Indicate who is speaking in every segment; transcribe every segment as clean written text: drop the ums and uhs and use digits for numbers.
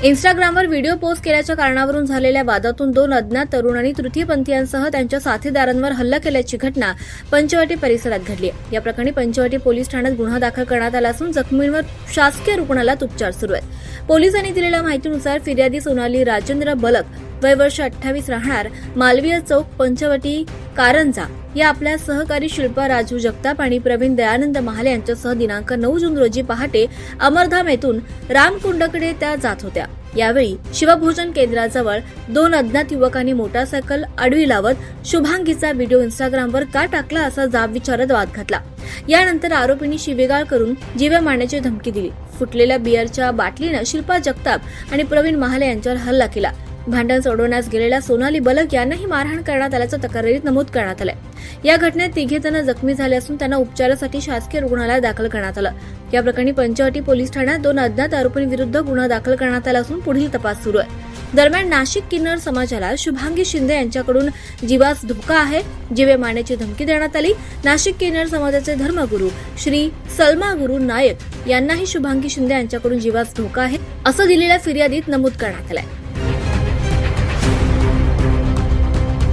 Speaker 1: इंस्टाग्रामवर video post केल्याच्या कारणावरून झालेल्या वादातून 2 अज्ञात तरुणांनी तृतीयपंथीयांसह त्यांच्या साथीदारांवर हल्ला केल्याची घटना पंचवटी परिसरात घडली आहे। या प्रकरणी पंचवटी पोलीस ठाण्यात गुन्हा दाखल करण्यात आला असून जखमींवर शासकीय रुग्णालयात उपचार सुरू आहेत। पोलिसांनी दिलेल्या माहितीनुसार फिर्यादी सोनाली राजेंद्र बलक वय वर्ष 28 राहणार मालवीय चौक पंचवटी कारंजा या आपल्या सहकारी शिल्पा राजू जगताप आणि प्रवीण दयानंद महाले यांच्यासह दिनांक 9 जून रोजी पहाटे अमरधाम येथून रामकुंडकडे त्या जात होत्या। यावेळी शिवभोजन केंद्राजवळ 2 अज्ञात युवकांनी मोटारसायकल आडवी लावत शुभांगीचा व्हिडिओ इंस्टाग्रामवर का टाकला असा जाब विचारत वाद घातला। यानंतर आरोपींनी शिवेगाळ करून जीवे मारण्याची धमकी दिली। फुटलेल्या बिअरच्या बाटलीने शिल्पा जगताप आणि प्रवीण महाले यांच्यावर हल्ला केला। भांडण सोडवण्यास गेलेल्या सोनाली बलक यांनाही मारहाण करण्यात आल्याचं तक्रारीत नमूद करण्यात आलंय। या घटनेत 3 जण जखमी झाले असून त्यांना उपचारासाठी शासकीय रुग्णालयात दाखल करण्यात आलं। या प्रकरणी पंचवटी पोलीस ठाण्यात 2 अज्ञात आरोपींविरुद्ध गुन्हा दाखल करण्यात आला असून पुढील तपास सुरू आहे। दरम्यान नाशिक किन्नर समाजाला शुभांगी शिंदे यांच्याकडून जीवास धोका आहे, जीवे मारण्याची धमकी देण्यात आली। नाशिक किन्नर समाजाचे धर्मगुरू श्री सलमा गुरु नायक यांनाही शुभांगी शिंदे यांच्याकडून जीवास धोका आहे असं दिलेल्या फिर्यादीत नमूद करण्यात आलंय।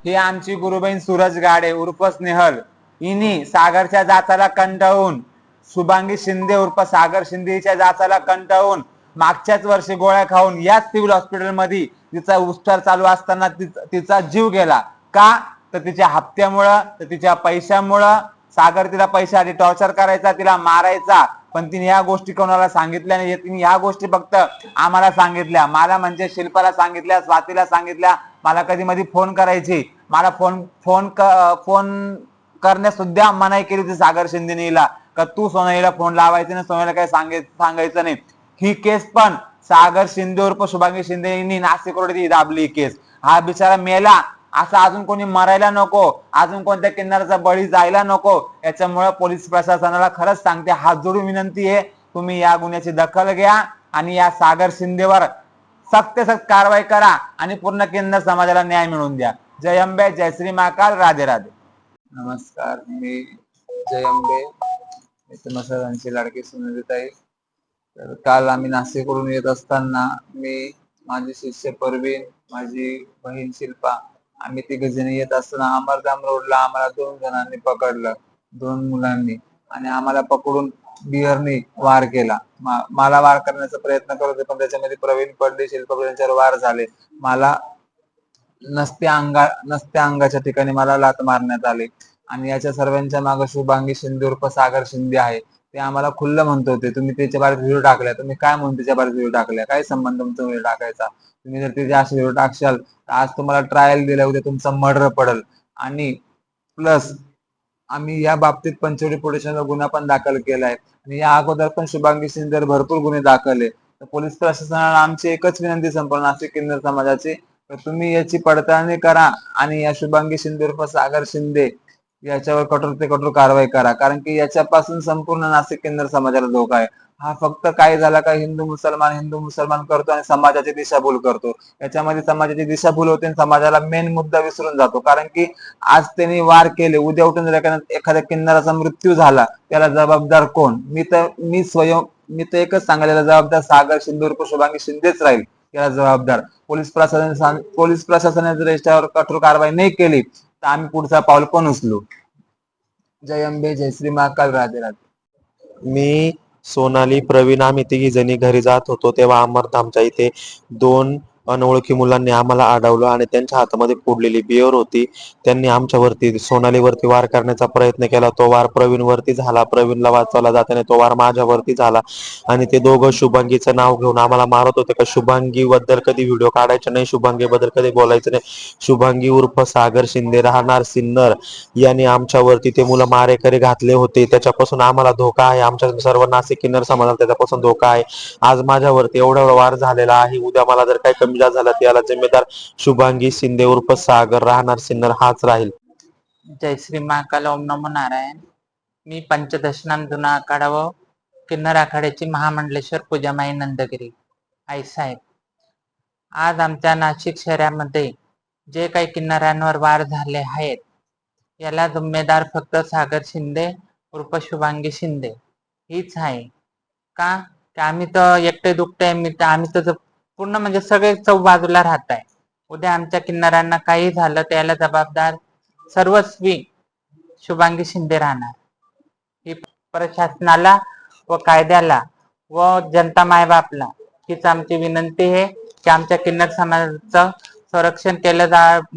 Speaker 2: ही आमची गुरुबहीण सूरज गाडे उर्फ स्नेहल हिनी सागरच्या जाचाला कंटाळून शुभांगी शिंदे उर्फ सागर शिंदेच्या जाचाला कंटाळून मागच्याच वर्षी गोळ्या खाऊन याच सिव्हिल हॉस्पिटल मध्ये तिचा उपचार चालू असताना तिचा जीव गेला। का तर तिच्या हप्त्यामुळं, तर तिच्या पैशामुळं। सागर तिला पैशासाठी टॉर्चर करायचा, तिला मारायचा, पण तिने या गोष्टी कोणाला सांगितल्या नाही। तिने या गोष्टी फक्त आम्हाला सांगितल्या, मला म्हणजे शिल्पाला सांगितल्या, स्वातीला सांगितल्या। मला कधी मध्ये फोन करायची, मला फोन करण्यास सुद्धा मनाई केली होती सागर शिंदेने हिला, का तू सोनालीला फोन लावायचा नाही, सोनालीला काही सांगायचं नाही। ही केस पण सागर शिंदे उर्फ शुभांगी शिंदे यांनी नाशिक रोड दाबली केस। हा बिचारा मेला, असं अजून कोणी मरायला नको, अजून कोणत्या किन्नराचा बळी जायला नको। याच्यामुळे पोलीस प्रशासनाला खरंच सांगते, हात जोडून विनंती आहे, तुम्ही या गुन्ह्याची दखल घ्या आणि या सागर शिंदेवर सक्त कारवाई करा आणि पूर्ण किन्नर समाजाला न्याय मिळवून द्या। जय अंबे, जय श्री महाकाल, राधे राधे।
Speaker 3: नमस्कार, मी जय अंबे मित्रमसरांची लाडकी सुनीताई। तर काल आम्ही नाशिकवरून येत असताना मी, माझी शिष्य परवीन, माझी बहीण शिल्पा, आम्ही 3 जण येत असताना अमरधाम रोडला आम्हाला 2 जणांनी पकडलं, 2 मुलांनी, आणि आम्हाला पकडून बिअरनी वार केला। मला वार करण्याचा प्रयत्न करत होते, पण त्याच्यामध्ये प्रवीण पडले, शिल्पा यांच्यावर वार झाले। मला नसत्या अंगाच्या ठिकाणी मला लात मारण्यात आली आणि याच्या सर्वांच्या मागे शुभांगी शिंदे उर्फ सागर शिंदे आहे। ते आम्हाला खुल्लं म्हणत होते, तुम्ही त्याच्या बाहेर व्हिडिओ टाकल्या, तुम्ही काय म्हणून त्याच्या बाहेर व्हिडिओ टाकल्या, काय संबंध तुमचा व्हिडिओ टाकायचा, तुम्ही जर त्याच्या असे व्हिडिओ टाकशाल तर आज तुम्हाला ट्रायल दिल्या, उद्या तुमचा मर्डर पडेल। आणि प्लस आम्ही या बाबतीत पंचवटी पोलीस स्टेशनला गुन्हा पण दाखल केलाय आणि या अगोदर पण शुभांगी शिंदेवर भरपूर गुन्हे दाखल आहे। तर पोलीस प्रशासनाला आमची एकच विनंती संपूर्ण नाशिक किन्नर समाजाची, तर तुम्ही याची पडताळणी करा आणि या शुभांगी शिंदे उर्फ सागर शिंदे याच्यावर कठोर ते कठोर कारवाई करा, कारण की याच्यापासून संपूर्ण नाशिक किन्नर समाजाला धोका आहे। हा फक्त काय झाला का हिंदू मुसलमान करतो आणि समाजाची दिशाभूल करतो। याच्यामध्ये समाजाची दिशाभूल होते आणि समाजाला मेन मुद्दा विसरून जातो, कारण की आज त्यांनी वार केले, उद्या उठून जर एखाद्या किन्नराचा मृत्यू झाला त्याला जबाबदार कोण? मी तर एकच सांगायला, जबाबदार सागर शिंदे उर्फ शुभांगी शिंदेच राहील, याला जबाबदार पोलीस प्रशासनाने जर याच्यावर कठोर कारवाई नाही केली तर आम्ही पुढचा पाऊल पण उचलू। जय अंबे, जय श्री महाकाल, राधे राधे।
Speaker 4: मी, सोनाली, प्रवीण आम्ही 3 जणी घरी जात होतो तेव्हा अमरधामच्या इथे 2 अनोळखी मुलांनी आम्हाला अडवलं आणि त्यांच्या हातामध्ये फोडलेली बिअर होती। त्यांनी आमच्यावरती, सोनालीवरती वार करण्याचा प्रयत्न केला। तो वार प्रवीणवरती झाला, प्रवीणला वाचवला जाताना तो वार माझ्यावरती झाला आणि ते दोघं शुभांगीचं नाव घेऊन आम्हाला मारत होते का शुभांगी बद्दल कधी व्हिडिओ काढायचा नाही, शुभांगी बद्दल कधी बोलायचं नाही। शुभांगी उर्फ सागर शिंदे राहणार सिन्नर यांनी आमच्यावरती ते मुलं मारेकरी घातले होते। त्याच्यापासून आम्हाला धोका आहे, आमच्या सर्व नाशिक किन्नर समाजाला त्याच्यापासून धोका आहे। आज माझ्यावरती एवढा वार झालेला आहे, उद्या मला जर काही कमी जास्त झाला त्याला जिम्मेदार शुभांगी शिंदे उर्फ सागर राहणार सिन्नर हाच राहील।
Speaker 5: जय श्री महाकाल, ओम नमो नारायण। मी पंचदशनाम जुना आखाडा व किन्नर आखाड्याची महामंडलेश्वर पूजामाई नंदगिरी आई साहेब। आज आमच्या नाशिक शहरामध्ये जे काही किन्नरांवर वार झाले आहेत याला जिम्मेदार फक्त सागर शिंदे उर्फ शुभांगी शिंदे हीच आहे। का आम्ही तर एकटे दुखते, आम्ही तर पूर्ण म्हणजे सगळे चौ बाजूला राहत आहे. उद्या आमच्या किन्नरांना काही झालं त्याला जबाबदार सर्वस्वी शुभांगी शिंदे राहणार. ही प्रशासनाला व कायद्याला व जनता मायबापला हीच आमची विनंती आहे की आमच्या किन्नर समाजाचं संरक्षण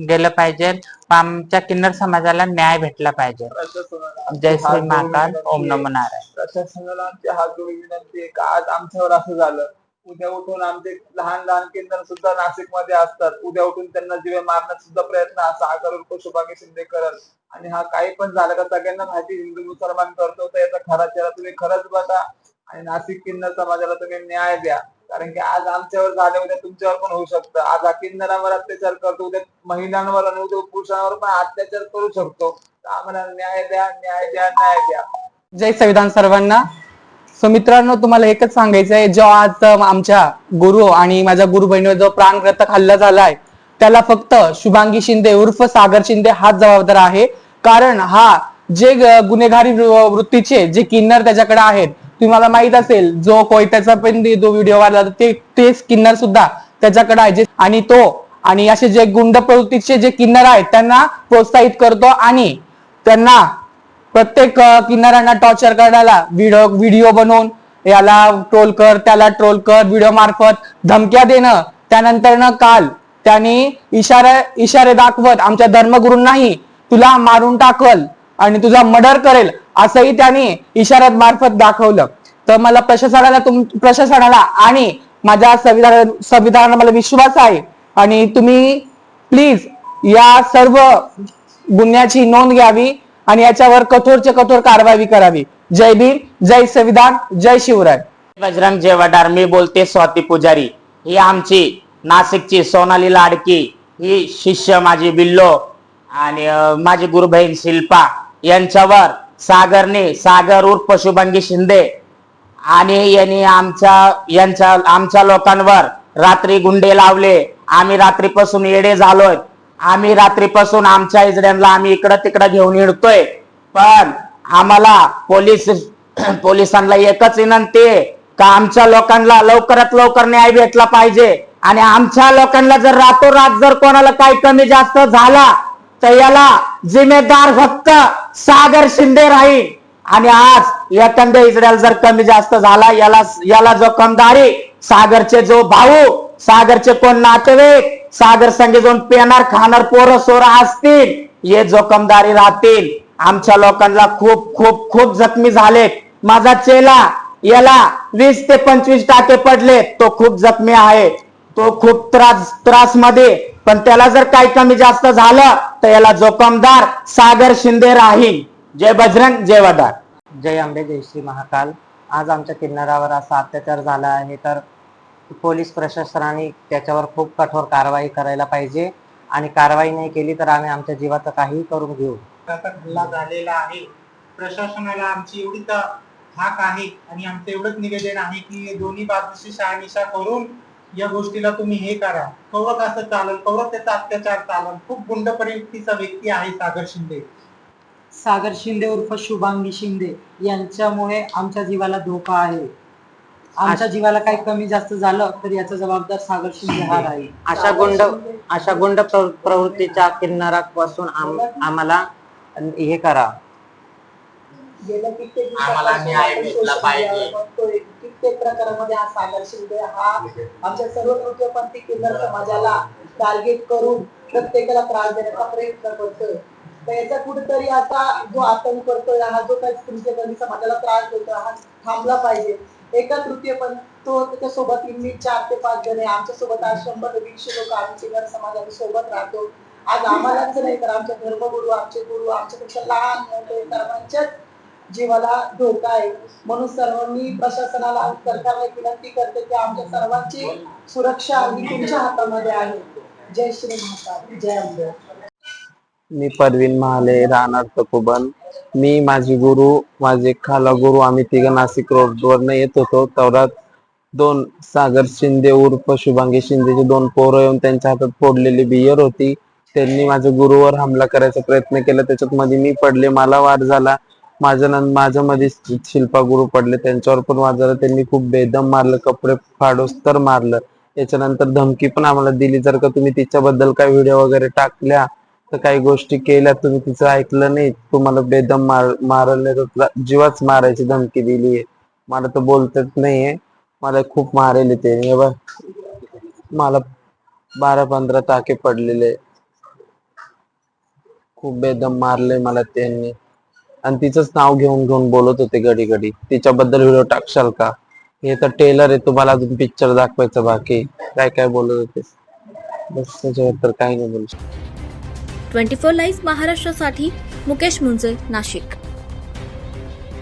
Speaker 5: गेलं पाहिजे. आमच्या किन्नर समाजाला न्याय भेटला पाहिजे. जय श्री महाकाल. ओम नमो नारायण.
Speaker 3: प्रशासनाला आमची हात जोडून विनंती आहे का आज आमच्यावर असं झालं. उद्या उठून आमचे लहान लहान किन्नर सुद्धा नाशिक मध्ये असतात. उद्या उठून त्यांना जीवे मारण्याचा सुद्धा प्रयत्न हा सागर उर्फ शुभांगी शिंदे करल. आणि हा काही पण झालं का सगळ्यांना माहिती हिंदू मुसलमान करतो तर याचा खरा चेहरा तुम्ही खरंच बघा आणि नाशिक किन्नर समाजाला तुम्ही न्याय द्या. कारण की आज आमच्यावर झाले उद्या तुमच्यावर पण होऊ शकतं. आज हा किन्नरांवर अत्याचार करतो उद्या महिलांवर आणि उद्या पुरुषांवर पण अत्याचार करू शकतो. आम्हाला न्याय द्या, न्याय द्या, न्याय द्या.
Speaker 6: जय संविधान सर्वांना. सो मित्रांनो, तुम्हाला एकच सांगायचं आहे, जो आज आमच्या गुरु आणि माझ्या गुरु बहिणीवर जो प्राणघातक हल्ला झालाय त्याला फक्त शुभांगी शिंदे उर्फ सागर शिंदे हाच जबाबदार आहे. कारण हा जे गुन्हेगारी वृत्तीचे जे किन्नर त्याच्याकडे आहेत, तुम्हाला माहित असेल जो कोयत्याचा पण जो व्हिडिओ आला तेच किन्नर सुद्धा त्याच्याकडे आहे. आणि तो आणि असे जे गुंड प्रवृत्तीचे जे किन्नर आहेत त्यांना प्रोत्साहित करतो आणि त्यांना प्रत्येक किन्नरांना टॉर्चर करायला व्हिडिओ बनवून याला ट्रोल कर, त्याला ट्रोल कर, व्हिडिओ मार्फत धमक्या देणं. त्यानंतर काल त्यांनी इशारे दाखवत आमच्या धर्मगुरूंनाही तुला मारून टाकल आणि तुझा मर्डर करेल असंही त्यांनी इशाऱ्यात मार्फत दाखवलं. तर मला प्रशासनाला आणि माझ्या संविधानाला मला विश्वास आहे आणि तुम्ही प्लीज या सर्व गुन्ह्याची नोंद घ्यावी आणि याच्यावर कठोरचे कठोर कारवाई करावी. जय भीम, जय संविधान, जय शिवराय.
Speaker 7: बजरंग जय वडार. मी बोलते स्वाती पुजारी. ही आमची नाशिकची सोनाली लाडकी, ही शिष्य माझी बिल्लो आणि माझी गुरुबहीण शिल्पा यांच्यावर सागर उर्फ शुभांगी शिंदे आणि यांनी आमच्या लोकांवर रात्री गुंडे लावले. आम्ही रात्रीपासून येडे झालोय. आम्ही रात्रीपासून आमच्या इजड्यांना आम्ही इकडं तिकडं घेऊन हिंडतोय. पण आम्हाला पोलिसांना एकच विनंती आहे का आमच्या लोकांना लवकरात लवकर न्याय भेटला पाहिजे. आणि आमच्या लोकांना जर रातोरात जर कोणाला काही कमी जास्त झाला तर याला जिम्मेदार फक्त सागर शिंदे राहील. आणि आज एखाद्या इजड्याला जर कमी जास्त झाला याला जोखमदारी सागरचे जो भाऊ, सागरचे कोण नातेवाईक, सागर संगे जाऊन पेणार खाणार पोरं सोरं असतील हे जोखमदारी राहतील. आमच्या लोकांना खूप खूप खूप जखमी झालेत. माझा चेला याला 20 ते 25 टाके पडले. तो खूप जखमी आहे. तो खूप त्रास मध्ये. पण त्याला जर काही कमी जास्त झालं तर याला जोखमदार सागर शिंदे राहील. जय बजरंग, जय वडार.
Speaker 8: जय अंबे, जय श्री महाकाल. आज आमच्या किन्नरावर असा अत्याचार झाला आहे तर पोलीस प्रशासनाने त्याच्यावर खूप कठोर कारवाई करायला पाहिजे आणि कारवाई नाही केली तर आम्ही आमच्या जीवाचं काही करून घेऊ.
Speaker 9: हल्ला झालेला आहे. प्रशासनाला आमची एवढीच हाक आहे आणि आमचं एवढंच निवेदन आहे की दोन्ही बाजूशी शहानिशा करून या गोष्टीला तुम्ही हे करा. कवरत असं चालेल, कवरत त्याचा अत्याचार चालेल. खूप गुंड प्रवृत्तीचा व्यक्ती आहे सागर शिंदे.
Speaker 10: सागर शिंदे उर्फ शुभांगी शिंदे यांच्यामुळे आमच्या जीवाला धोका आहे. आमच्या जीवाला काही कमी जास्त झालं तर याचा जबाबदार सागर शिंदे हा राहील.
Speaker 8: अशा गुंड प्रवृत्तीच्या किन्नरापासून आम्हाला हे करा.
Speaker 9: आम्हाला न्याय भेटला पाहिजे.
Speaker 10: कित्येक प्रकारामध्ये हा सागर शिंदे हा आमच्या सर्व तृतीयपंथी किन्नर समाजाला टार्गेट करून प्रत्येकाला त्रास देण्याचा प्रयत्न करतोय. तर याचा कुठेतरी आता जो आतंक करतोय, हा जो काही तृतीयपंथी समाजाला त्रास देतोय हा थांबला पाहिजे. एका तृतीयपंथी तो त्याच्यासोबत 4 ते 5 जण आहे. आमच्या सोबत आज 100 ते 150 लोक आम्ही किन्नर समाजाच्या सोबत राहतो. आज आम्हालाच नाही तर आमच्या धर्मगुरू, आमचे गुरु, आमच्यापेक्षा लहान मोठे सर्वांच्याच जीवाला धोका आहे. म्हणून सर्वांनी प्रशासनाला सरकारला विनंती करते की आमच्या सर्वांची सुरक्षा ही तुमच्या हातामध्ये आहे. जय श्री महाकाल, जय अंबे.
Speaker 6: मी परवीन महाले, राहणार तपोवन. मी, माझी गुरु, माझे खाला गुरु आम्ही तिघं नाशिक रोडवरनं येत होतो. तेवढ्यात 2 सागर शिंदे उर्फ शुभांगी शिंदेचे 2 पोरं येऊन त्यांच्या हातात फोडलेली बियर होती. त्यांनी माझ्या गुरुवर हमला करायचा प्रयत्न केला. त्याच्यात मध्ये मी पडले, मला वार झाला. माझ्या मध्ये शिल्पा गुरु पडले, त्यांच्यावर पण वार झाला. त्यांनी खूप बेदम मारलं, कपडे फाडोस तर मारलं.
Speaker 11: याच्यानंतर धमकी पण आम्हाला दिली, जर का तुम्ही तिच्याबद्दल काही व्हिडिओ वगैरे टाकल्या तर काही गोष्टी केल्या, तुम्ही तिचं ऐकलं नाही, तुम्हाला बेदम मारल नाही तर तुला जीवाच मारायची धमकी दिली आहे. मला तर बोलतच नाहीये, मला खूप मारेल ते. हे बघ, मला 12-15 टाके पडलेले, खूप बेदम मारले मला त्यांनी. आणि तिचंच नाव घेऊन घेऊन बोलत होते घडी घडी, तिच्याबद्दल व्हिडिओ टाकशाल का, हे तर टेलर आहे, तुम्हाला अजून पिक्चर दाखवायचं बाकी. काय काय बोलत होते, बस त्याच्यावर तर काही नाही बोलू.
Speaker 1: 24 लाईव्ह महाराष्ट्रासाठी मुकेश मुंजे, नाशिक.